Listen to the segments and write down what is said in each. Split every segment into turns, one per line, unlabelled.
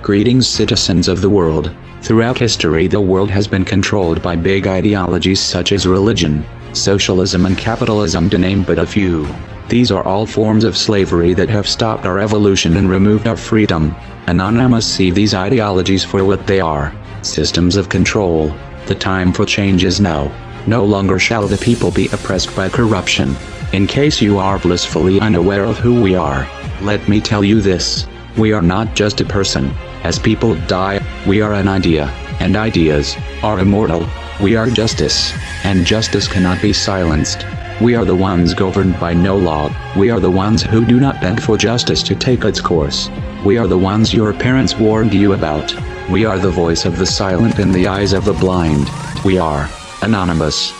Greetings, citizens of the world. Throughout history, the world has been controlled by big ideologies such as religion, socialism and capitalism, to name but a few. These are all forms of slavery that have stopped our evolution and removed our freedom. Anonymous see these ideologies for what they are: systems of control. The time for change is now. No longer shall the people be oppressed by corruption. In case you are blissfully unaware of who we are, let me tell you this: we are not just a person. As people die, we are an idea, and ideas are immortal. We are justice, and justice cannot be silenced. We are the ones governed by no law. We are the ones who do not beg for justice to take its course. We are the ones your parents warned you about. We are the voice of the silent in the eyes of the blind. We are anonymous.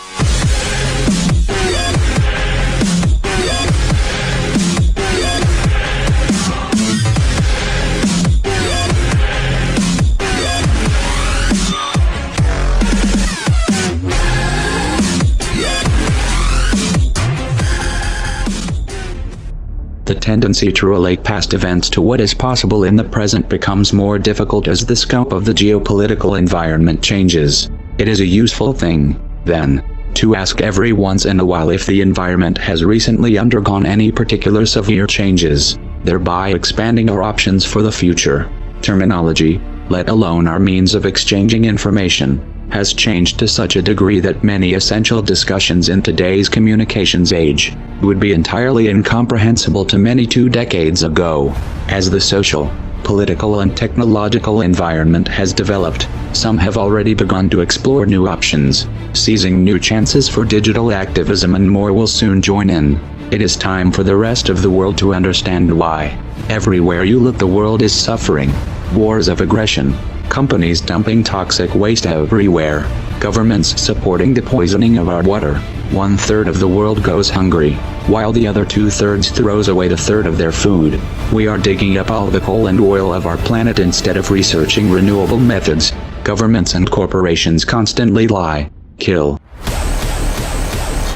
The tendency to relate past events to what is possible in the present becomes more difficult as the scope of the geopolitical environment changes. It is a useful thing, then, to ask every once in a while if the environment has recently undergone any particular severe changes, thereby expanding our options for the future. Terminology, let alone our means of exchanging information, has changed to such a degree that many essential discussions in today's communications age would be entirely incomprehensible to many 2 decades ago. As the social, political and technological environment has developed, some have already begun to explore new options, seizing new chances for digital activism, and more will soon join in. It is time for the rest of the world to understand why. Everywhere you look, the world is suffering. Wars of aggression, companies dumping toxic waste everywhere, governments supporting the poisoning of our water. 1/3 of the world goes hungry, while the other 2/3 throws away 1/3 of their food. We are digging up all the coal and oil of our planet instead of researching renewable methods. Governments and corporations constantly lie, kill,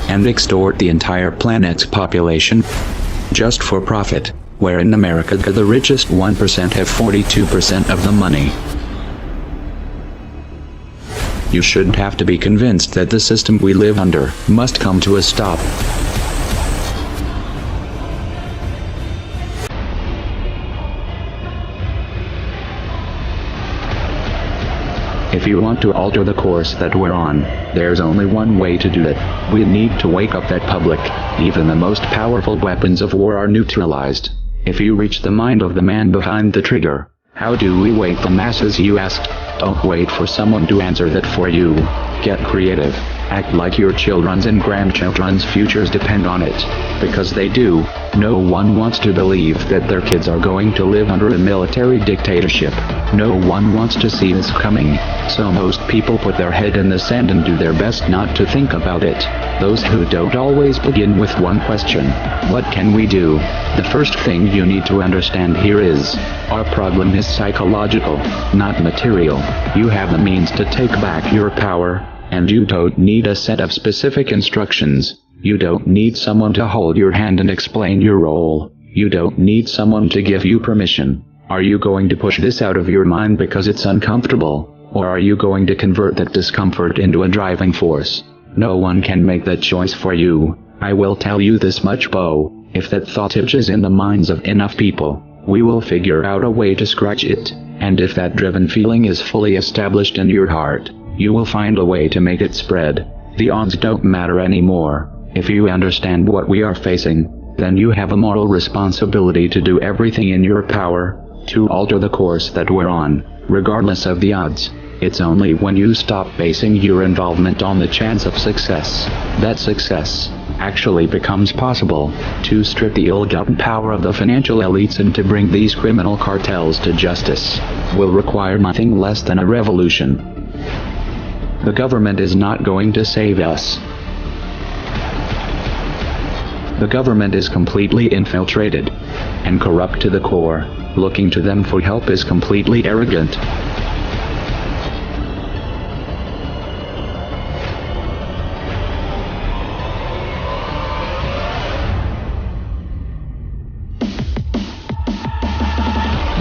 and extort the entire planet's population, just for profit, where in America the richest 1% have 42% of the money. You shouldn't have to be convinced that the system we live under must come to a stop. If you want to alter the course that we're on, there's only one way to do it. We need to wake up that public. Even the most powerful weapons of war are neutralized if you reach the mind of the man behind the trigger. How do we wake the masses, you asked? Don't wait for someone to answer that for you. Get creative. Act like your children's and grandchildren's futures depend on it. Because they do. No one wants to believe that their kids are going to live under a military dictatorship. No one wants to see this coming. So most people put their head in the sand and do their best not to think about it. Those who don't always begin with one question: what can we do? The first thing you need to understand here is, our problem is psychological, not material. You have the means to take back your power, and you don't need a set of specific instructions. You don't need someone to hold your hand and explain your role. You don't need someone to give you permission. Are you going to push this out of your mind because it's uncomfortable, or are you going to convert that discomfort into a driving force? No one can make that choice for you. I will tell you this much, Bo: if that thought itches in the minds of enough people, we will figure out a way to scratch it. And if that driven feeling is fully established in your heart, you will find a way to make it spread. The odds don't matter anymore. If you understand what we are facing, then you have a moral responsibility to do everything in your power to alter the course that we're on, regardless of the odds. It's only when you stop basing your involvement on the chance of success that success actually becomes possible. To strip the ill-gotten power of the financial elites and to bring these criminal cartels to justice will require nothing less than a revolution. The government is not going to save us. The government is completely infiltrated and corrupt to the core. Looking to them for help is completely arrogant.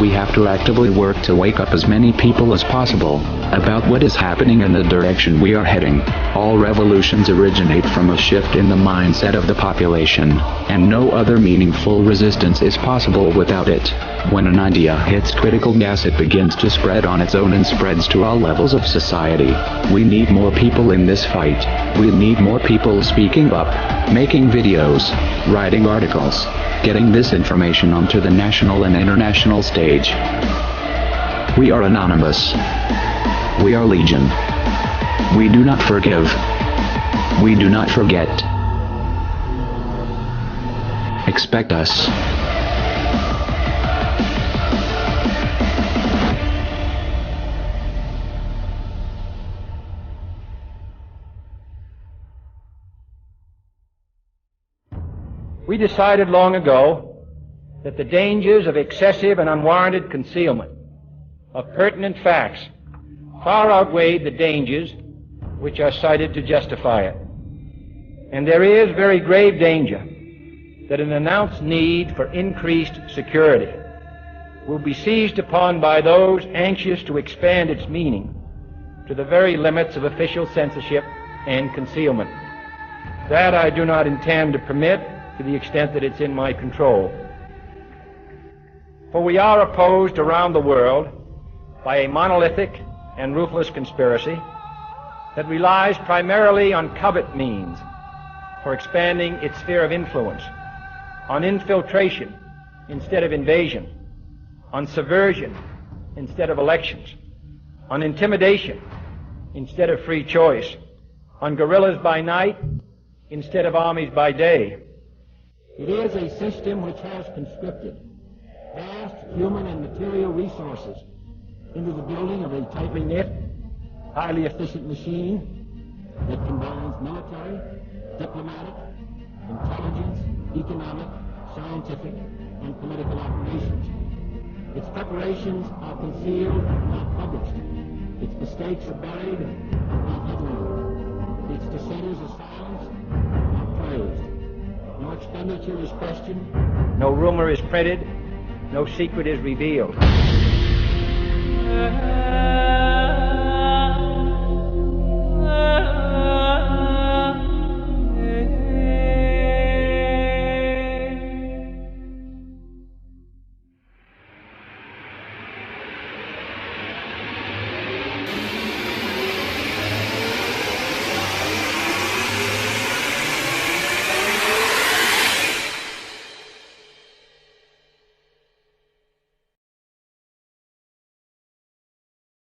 We have to actively work to wake up as many people as possible about what is happening and the direction we are heading. All revolutions originate from a shift in the mindset of the population, and no other meaningful resistance is possible without it. When an idea hits critical mass, it begins to spread on its own and spreads to all levels of society. We need more people in this fight. We need more people speaking up, making videos, writing articles, getting this information onto the national and international stage. We are anonymous. We are legion. We do not forgive. We do not forget. Expect us.
We decided long ago that the dangers of excessive and unwarranted concealment of pertinent facts far outweighed the dangers which are cited to justify it. And there is very grave danger that an announced need for increased security will be seized upon by those anxious to expand its meaning to the very limits of official censorship and concealment. That I do not intend to permit to the extent that it's in my control. For we are opposed around the world by a monolithic and ruthless conspiracy that relies primarily on covert means for expanding its sphere of influence, on infiltration instead of invasion, on subversion instead of elections, on intimidation instead of free choice, on guerrillas by night instead of armies by day. It is a system which has conscripted vast human and material resources into the building of a tightly knit, highly efficient machine that combines military, diplomatic, intelligence, economic, scientific, and political operations. Its preparations are concealed, not published. Its mistakes are buried, not headlined. Its dissenters are silenced, not praised. No expenditure is questioned, no rumor is printed, no secret is revealed.